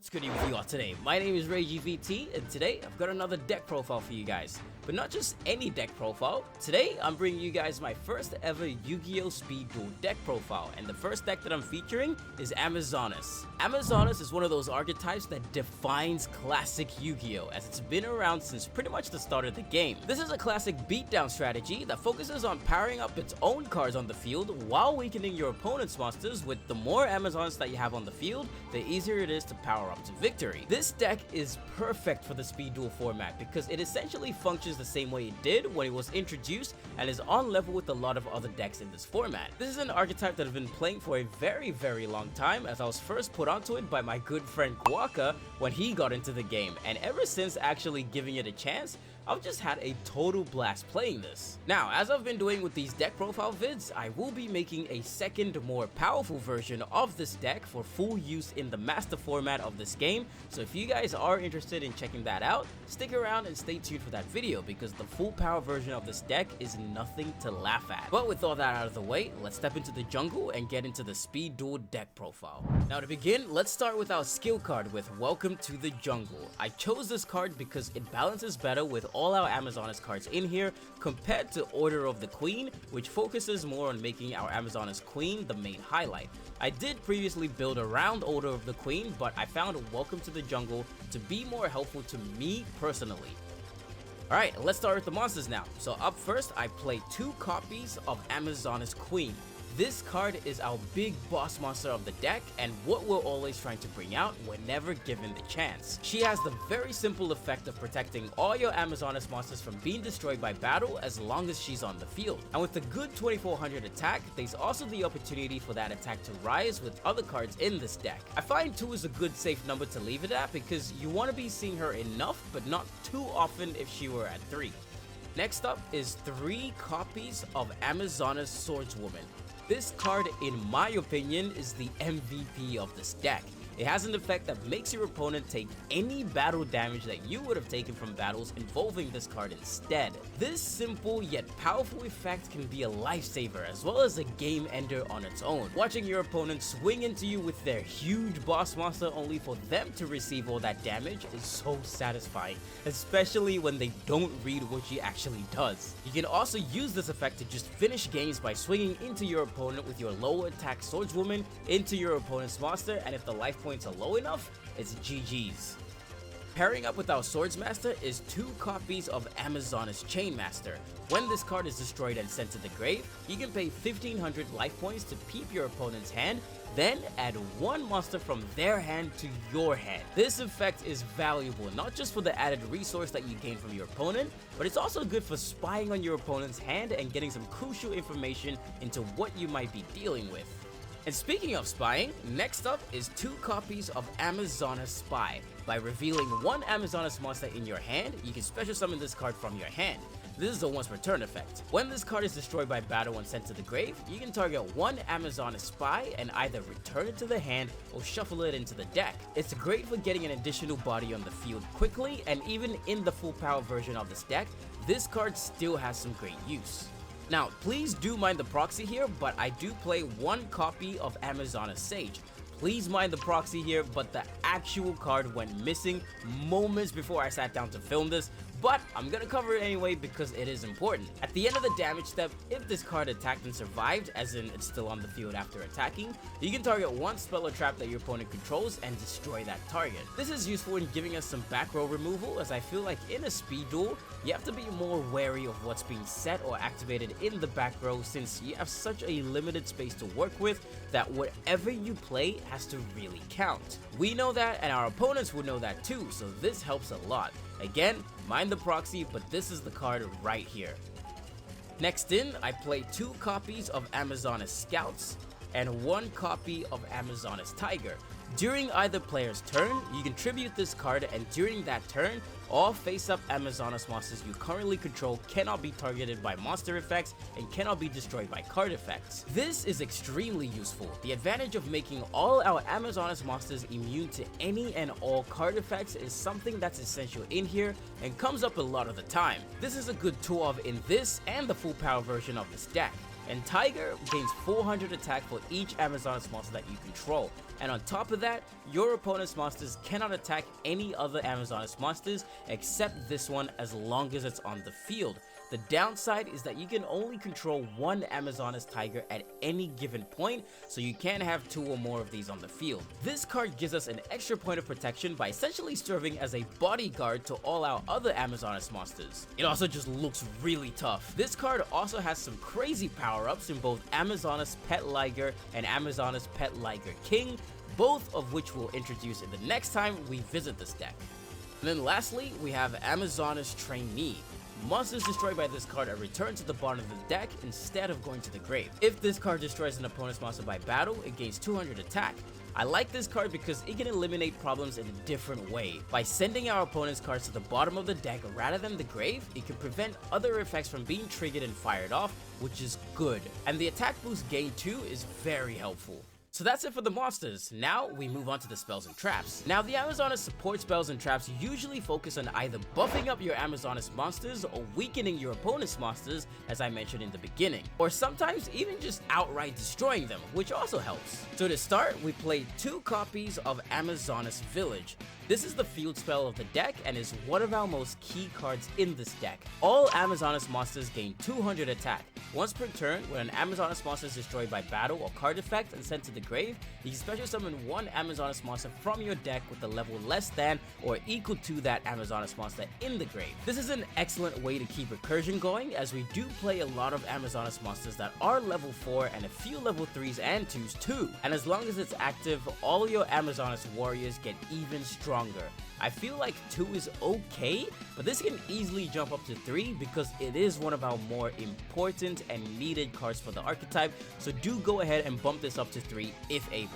What's good with you all today? My name is RayGVT, and today I've got another deck profile for you guys. But not just any deck profile. Today I'm bringing you guys my first ever Yu-Gi-Oh! Speed Duel deck profile, and the first deck that I'm featuring is Amazonas. Amazonas is one of those archetypes that defines classic Yu-Gi-Oh! As it's been around since pretty much the start of the game. This is a classic beatdown strategy that focuses on powering up its own cards on the field while weakening your opponent's monsters. With the more Amazonas that you have on the field, the easier it is to power up to victory. This deck is perfect for the Speed Duel format because it essentially functions the same way it did when it was introduced and is on level with a lot of other decks in this format. This is an archetype that I've been playing for a very long time, as I was first put onto it by my good friend Guaka when he got into the game, and ever since actually giving it a chance, I've just had a total blast playing this. Now, as I've been doing with these deck profile vids, I will be making a second, more powerful version of this deck for full use in the master format of this game, so if you guys are interested in checking that out, stick around and stay tuned for that video because the full power version of this deck is nothing to laugh at. But with all that out of the way, let's step into the jungle and get into the Speed Duel deck profile. Now to begin, let's start with our skill card with Welcome to the Jungle. I chose this card because it balances better with all our Amazonas cards in here compared to Order of the Queen, which focuses more on making our Amazonas Queen the main highlight. I did previously build around Order of the Queen, but I found Welcome to the Jungle to be more helpful to me personally. Alright, let's start with the monsters now. So up first, I play 2 copies of Amazonas Queen. This card is our big boss monster of the deck and what we're always trying to bring out whenever given the chance. She has the very simple effect of protecting all your Amazonas monsters from being destroyed by battle as long as she's on the field. And with a good 2400 attack, there's also the opportunity for that attack to rise with other cards in this deck. I find 2 is a good safe number to leave it at because you want to be seeing her enough but not too often if she were at 3. Next up is 3 copies of Amazonas Swordswoman. This card, in my opinion, is the MVP of this deck. It has an effect that makes your opponent take any battle damage that you would have taken from battles involving this card instead. This simple yet powerful effect can be a lifesaver as well as a game ender on its own. Watching your opponent swing into you with their huge boss monster only for them to receive all that damage is so satisfying, especially when they don't read what she actually does. You can also use this effect to just finish games by swinging into your opponent with your low attack Swordswoman into your opponent's monster, and if the life points are low enough, it's GG's. Pairing up with our Swordsmaster is 2 copies of Amazonas Chainmaster. When this card is destroyed and sent to the grave, you can pay 1500 life points to peep your opponent's hand, then add 1 monster from their hand to your hand. This effect is valuable not just for the added resource that you gain from your opponent, but it's also good for spying on your opponent's hand and getting some crucial information into what you might be dealing with. And speaking of spying, next up is 2 copies of Amazonas Spy. By revealing 1 Amazonas monster in your hand, you can special summon this card from your hand. This is a once per turn effect. When this card is destroyed by battle and sent to the grave, you can target 1 Amazonas Spy and either return it to the hand or shuffle it into the deck. It's great for getting an additional body on the field quickly, and even in the full power version of this deck, this card still has some great use. Now, please do mind the proxy here, but I do play 1 copy of Amazonas Sage. Please mind the proxy here, but the actual card went missing moments before I sat down to film this, but I'm gonna cover it anyway because it is important. At the end of the damage step, if this card attacked and survived, as in it's still on the field after attacking, you can target 1 spell or trap that your opponent controls and destroy that target. This is useful in giving us some back row removal, as I feel like in a speed duel, you have to be more wary of what's being set or activated in the back row since you have such a limited space to work with that whatever you play has to really count. We know that and our opponents will know that too, so this helps a lot. Again, mind the proxy, but this is the card right here. Next in, I play 2 copies of Amazonas Scouts and 1 copy of Amazonas Tiger. During either player's turn, you can tribute this card, and during that turn, all face-up Amazonas monsters you currently control cannot be targeted by monster effects and cannot be destroyed by card effects. This is extremely useful. The advantage of making all our Amazonas monsters immune to any and all card effects is something that's essential in here and comes up a lot of the time. This is a good tool of in this and the full power version of this deck. And Tiger gains 400 attack for each Amazoness monster that you control. And on top of that, your opponent's monsters cannot attack any other Amazoness monsters except this one as long as it's on the field. The downside is that you can only control one Amazoness Tiger at any given point, so you can't have 2 or more of these on the field. This card gives us an extra point of protection by essentially serving as a bodyguard to all our other Amazoness monsters. It also just looks really tough. This card also has some crazy power-ups in both Amazoness Pet Liger and Amazoness Pet Liger King, both of which we'll introduce in the next time we visit this deck. And then lastly, we have Amazoness Trainee. Monsters destroyed by this card are returned to the bottom of the deck instead of going to the grave. If this card destroys an opponent's monster by battle, it gains 200 attack. I like this card because it can eliminate problems in a different way. By sending our opponent's cards to the bottom of the deck rather than the grave, it can prevent other effects from being triggered and fired off, which is good. And the attack boost gained too is very helpful. So that's it for the monsters. Now we move on to the spells and traps. Now the Amazoness support spells and traps usually focus on either buffing up your Amazoness monsters or weakening your opponent's monsters, as I mentioned in the beginning, or sometimes even just outright destroying them, which also helps. So to start, we play 2 copies of Amazoness Village. This is the field spell of the deck and is one of our most key cards in this deck. All Amazoness monsters gain 200 attack. Once per turn, when an Amazoness monster is destroyed by battle or card effect and sent to the grave, you can special summon one Amazoness monster from your deck with a level less than or equal to that Amazoness monster in the grave. This is an excellent way to keep recursion going, as we do play a lot of Amazoness monsters that are level 4 and a few level 3s and 2s too. And as long as it's active, all your Amazoness warriors get even stronger. I feel like 2 is okay, but this can easily jump up to 3 because it is one of our more important and needed cards for the archetype, so do go ahead and bump this up to 3 if able.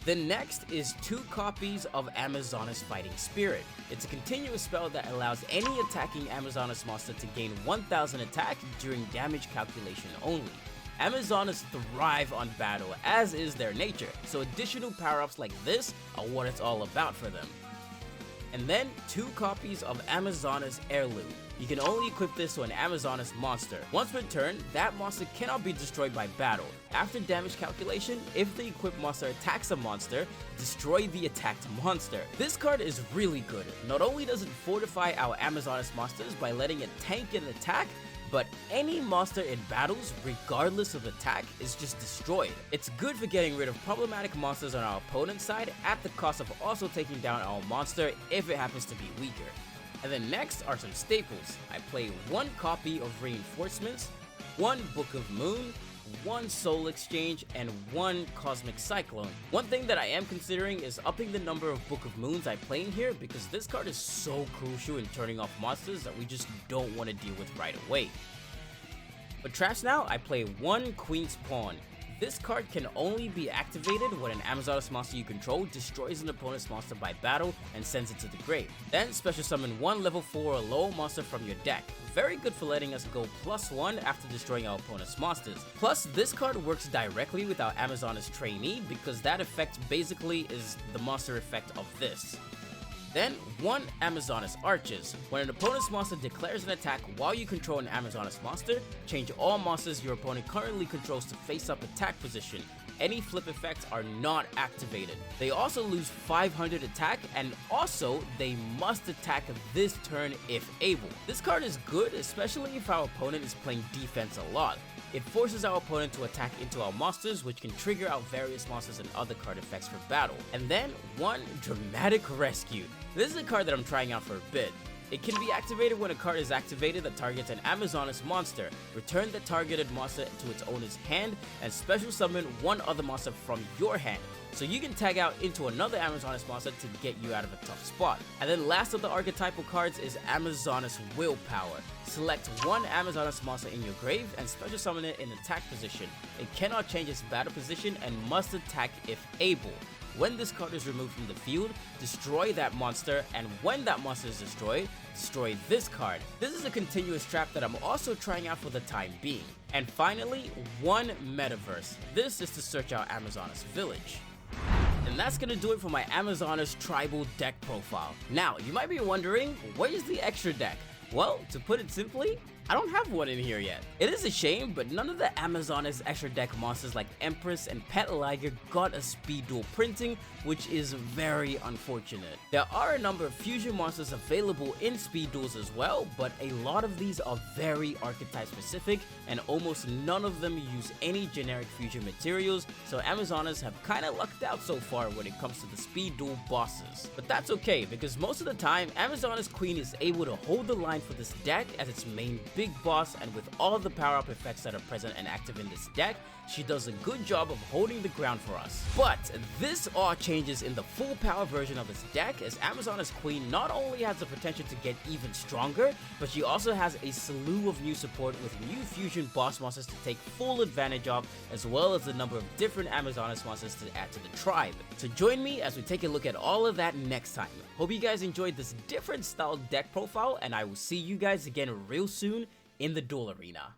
The next is 2 copies of Amazoness Fighting Spirit. It's a continuous spell that allows any attacking Amazoness monster to gain 1000 attack during damage calculation only. Amazoness thrive on battle, as is their nature, so additional power-ups like this are what it's all about for them. And then 2 copies of Amazoness Heirloom. You can only equip this to an Amazoness monster. Once per turn, that monster cannot be destroyed by battle. After damage calculation, if the equipped monster attacks a monster, destroy the attacked monster. This card is really good. Not only does it fortify our Amazoness monsters by letting it tank an attack, but any monster in battles, regardless of attack, is just destroyed. It's good for getting rid of problematic monsters on our opponent's side at the cost of also taking down our monster if it happens to be weaker. And then next are some staples. I play 1 copy of Reinforcements, 1 Book of Moon, 1 Soul Exchange, and 1 Cosmic Cyclone. One thing that I am considering is upping the number of Book of Moons I play in here because this card is so crucial in turning off monsters that we just don't want to deal with right away. For traps now, I play 1 Queen's Pawn. This card can only be activated when an Amazoness monster you control destroys an opponent's monster by battle and sends it to the grave. Then special summon 1 level 4 or lower monster from your deck. Very good for letting us go +1 after destroying our opponent's monsters. Plus, this card works directly with our Amazoness Trainee because that effect basically is the monster effect of this. Then, 1 Amazoness Arches. When an opponent's monster declares an attack while you control an Amazoness monster, change all monsters your opponent currently controls to face-up attack position. Any flip effects are not activated. They also lose 500 attack, and also they must attack this turn if able. This card is good, especially if our opponent is playing defense a lot. It forces our opponent to attack into our monsters, which can trigger out various monsters and other card effects for battle. And then 1 Dramatic Rescue. This is a card that I'm trying out for a bit. It can be activated when a card is activated that targets an Amazoness monster. Return the targeted monster to its owner's hand and special summon 1 other monster from your hand. So you can tag out into another Amazoness monster to get you out of a tough spot. And then last of the archetypal cards is Amazoness Willpower. Select 1 Amazoness monster in your grave and special summon it in attack position. It cannot change its battle position and must attack if able. When this card is removed from the field, destroy that monster, and when that monster is destroyed, destroy this card. This is a continuous trap that I'm also trying out for the time being. And finally, 1 Metaverse. This is to search out Amazoness Village. And that's gonna do it for my Amazoness tribal deck profile. Now, you might be wondering, where's the extra deck? Well, to put it simply, I don't have one in here yet. It is a shame, but none of the Amazoness extra deck monsters like Empress and Pet Liger got a speed duel printing, which is very unfortunate. There are a number of fusion monsters available in speed duels as well, but a lot of these are very archetype specific, and almost none of them use any generic fusion materials, so Amazoness have kinda lucked out so far when it comes to the speed duel bosses. But that's okay, because most of the time, Amazoness Queen is able to hold the line for this deck as its main big boss, and with all the power-up effects that are present and active in this deck, she does a good job of holding the ground for us. But this all changes in the full power version of this deck, as Amazoness Queen not only has the potential to get even stronger, but she also has a slew of new support with new fusion boss monsters to take full advantage of, as well as a number of different Amazoness monsters to add to the tribe. So join me as we take a look at all of that next time. Hope you guys enjoyed this different style deck profile, and I will see you guys again real soon in the Duel Arena.